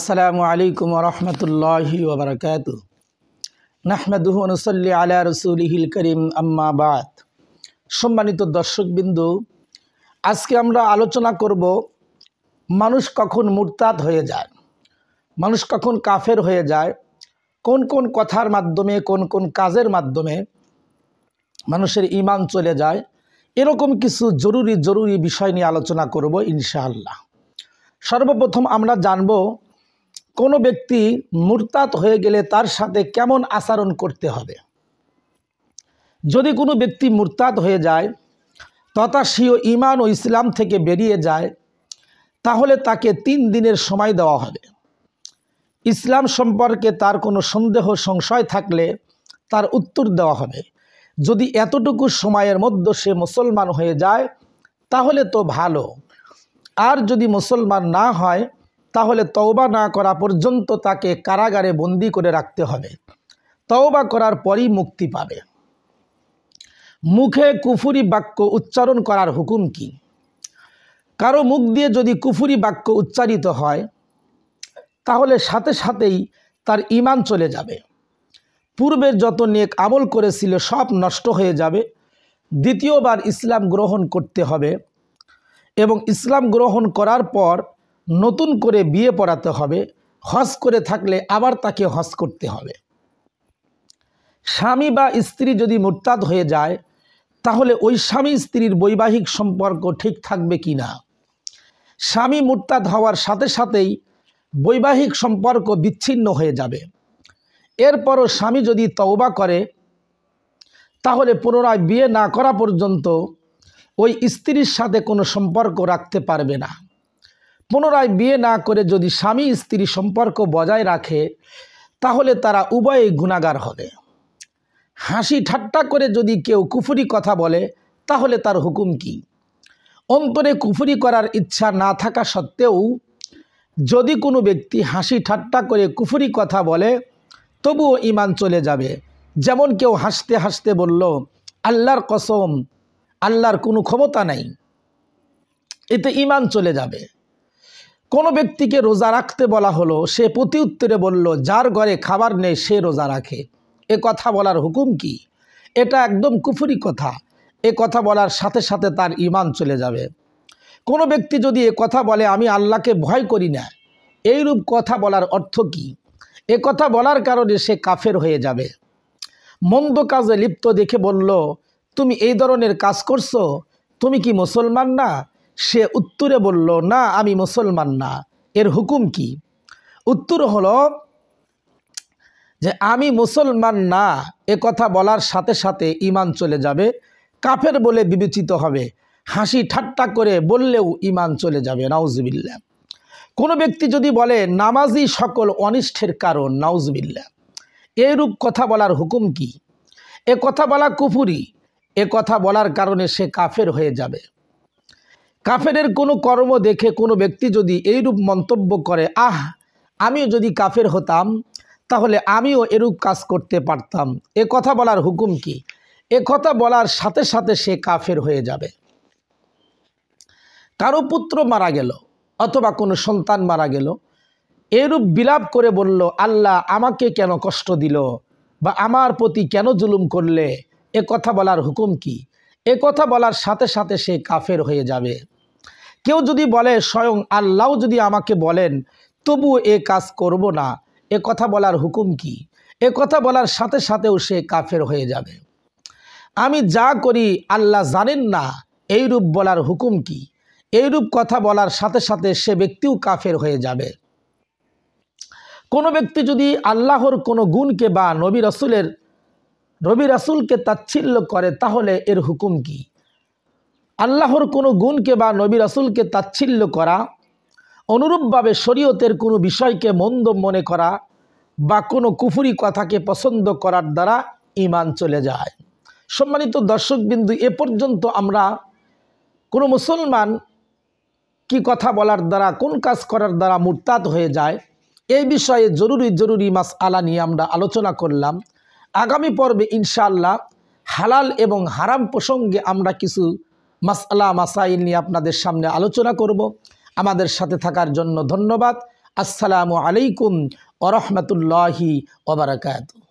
আসসালামু আলাইকুম ওয়া রাহমাতুল্লাহি ওয়া বারাকাতুহু নাহমাদুহু ওয়া নুসাল্লি আলা রাসূলিহিল কারীম আম্মা বাদ। সম্মানিত দর্শকবৃন্দু, আজকে আমরা আলোচনা করব মানুষ কখন মুরতাদ হয়ে যায়, মানুষ কখন কাফের হয়ে যায়, কোন কোন কথার মাধ্যমে কোন কোন কাজের মাধ্যমে মানুষের ঈমান চলে যায়। এরকম কিছু জরুরি বিষয় নিয়ে আলোচনা করব ইনশাআল্লাহ। সর্বপ্রথম আমরা জানব কোনো ব্যক্তি মুরতাদ হয়ে গেলে তার সাথে কেমন আচরণ করতে হবে। যদি কোনো ব্যক্তি মুরতাদ হয়ে যায় তথা সেও ঈমান ও ইসলাম থেকে বেরিয়ে যায়, তাহলে তাকে 3 দিনের সময় দেওয়া হবে। ইসলাম সম্পর্কে তার কোনো সন্দেহ সংশয় থাকলে তার উত্তর দেওয়া হবে। যদি এতটুকু সময়ের মধ্যে সে মুসলমান হয়ে যায় তাহলে তো ভালো, আর যদি মুসলমান না হয় তাহলে তওবা না করা পর্যন্ত তাকে কারাগারে বন্দি করে রাখতে হবে। তওবা করার পরই মুক্তি পাবে। মুখে কুফরি বাক্য উচ্চারণ করার হুকুম কি? কারো মুখ দিয়ে যদি কুফরি বাক্য উচ্চারিত হয় তাহলে সাথে সাথেই তার ঈমান চলে যাবে। পূর্বের যত নেক আমল করেছিল সব নষ্ট হয়ে যাবে। দ্বিতীয়বার ইসলাম গ্রহণ করতে হবে এবং ইসলাম গ্রহণ করার পর নতুন করে বিয়ে পড়াতে হবে। হজ করে থাকলে আবার তাকে হজ করতে হবে। স্বামী বা স্ত্রী যদি মুরতাদ হয়ে যায় তাহলে ওই স্বামী স্ত্রীর বৈবাহিক সম্পর্ক ঠিক থাকবে কি না? স্বামী মুরতাদ হওয়ার সাথে সাথেই বৈবাহিক সম্পর্ক বিচ্ছিন্ন হয়ে যাবে। এরপরও স্বামী যদি তওবা করে তাহলে পুনরায় বিয়ে না করা পর্যন্ত ওই স্ত্রীর সাথে কোনো সম্পর্ক রাখতে পারবে না। পুনরায় বিয়ে না করে যদি স্বামী স্ত্রী সম্পর্ক বজায় রাখে তাহলে তারা উভয়ই গুনাহগার হবে। হাসি ঠাট্টা করে যদি কেউ কুফরি কথা বলে তাহলে তার হুকুম কি? অন্তরে কুফরি করার ইচ্ছা না থাকা সত্ত্বেও যদি কোনো ব্যক্তি হাসি ঠাট্টা করে কুফরি কথা বলে তবুও ঈমান চলে যাবে। যেমন কেউ হাসতে হাসতে বলল, আল্লাহর কসম, আল্লাহর কোনো ক্ষমতা নাই, এতে ঈমান চলে যাবে। কোনো ব্যক্তিকে রোজা রাখতে বলা হলো, সে প্রতি উত্তরে বলল, যার ঘরে খাবার নেই সে রোজা রাখে। এ কথা বলার হুকুম কি? এটা একদম কুফরি কথা। এ কথা বলার সাথে সাথে তার ঈমান চলে যাবে। কোনো ব্যক্তি যদি এ কথা বলে, আমি আল্লাহকে ভয় করি না, এইরূপ কথা বলার অর্থ কি? এ কথা বলার কারণে সে কাফের হয়ে যাবে। মন্দ কাজে লিপ্ত দেখে বলল, তুমি এই ধরনের কাজ করছো, তুমি কি মুসলমান না? সে উত্তরে বলল, না আমি মুসলমান না। এর হুকুম কি? উত্তর হলো যে আমি মুসলমান না, এ কথা বলার সাথে সাথে ঈমান চলে যাবে, কাফের বলে বিবেচিত হবে। হাসি ঠাট্টা করে বললেও ঈমান চলে যাবে। নাউজুবিল্লাহ। কোনো ব্যক্তি যদি বলে, নামাজি সকল অনিষ্টের কারণ, নাউজুবিল্লাহ, এইরূপ কথা বলার হুকুম কি? এ কথা বলা কুফরি। এ কথা বলার কারণে সে কাফের হয়ে যাবে। কাফেরের কোনো কর্ম দেখে কোনো ব্যক্তি যদি এইরূপ মন্তব্য করে, আমিও যদি কাফের হতাম তাহলে আমিও এরূপ কাজ করতে পারতাম, এ কথা বলার হুকুম কি? এ কথা বলার সাথে সাথে সে কাফের হয়ে যাবে। কারো পুত্র মারা গেল অথবা কোনো সন্তান মারা গেল, এরূপ বিলাপ করে বলল, আল্লাহ আমাকে কেন কষ্ট দিল বা আমার প্রতি কেন জুলুম করলে, এ কথা বলার হুকুম কি? এ কথা বলার সাথে সাথে সে কাফের হয়ে যাবে। কেউ যদি বলে, স্বয়ং আল্লাহ যদি আমাকে বলেন তবুও এ কাজ করব না, এ কথা বলার হুকুম কি? এ কথা বলার সাথে সাথেও সে কাফের হয়ে যাবে। আমি যা করি আল্লাহ জানেন না, এইরূপ বলার হুকুম কি? এইরূপ কথা বলার সাথে সাথে সে ব্যক্তিও কাফের হয়ে যাবে। কোনো ব্যক্তি যদি আল্লাহর কোনো গুণকে বা নবী রাসূলকে তাচ্ছিল্য করে তাহলে এর হুকুম কি? আল্লাহর কোনো গুণকে বা নবী রাসূলকে তাচ্ছিল্য করা, অনুরূপভাবে শরীয়তের কোনো বিষয়কে মন্দ মনে করা বা কোনো কুফরি কথাকে পছন্দ করার দ্বারা ঈমান চলে যায়। সম্মানিত দর্শকবিন্দু, এ পর্যন্ত আমরা কোনো মুসলমান কি কথা বলার দ্বারা, কোন কাজ করার দ্বারা মুরতাদ হয়ে যায়, এই বিষয়ে জরুরি মাসআলা নিয়ে আমরা আলোচনা করলাম। আগামী পর্বে ইনশাআল্লাহ হালাল এবং হারাম প্রসঙ্গে আমরা কিছু মাসআলা মাসাইল নিয়ে আপনাদের সামনে আলোচনা করব। আমাদের সাথে থাকার জন্য ধন্যবাদ। আসসালামু আলাইকুম ওয়া রাহমাতুল্লাহি ওয়া বারাকাতুহু।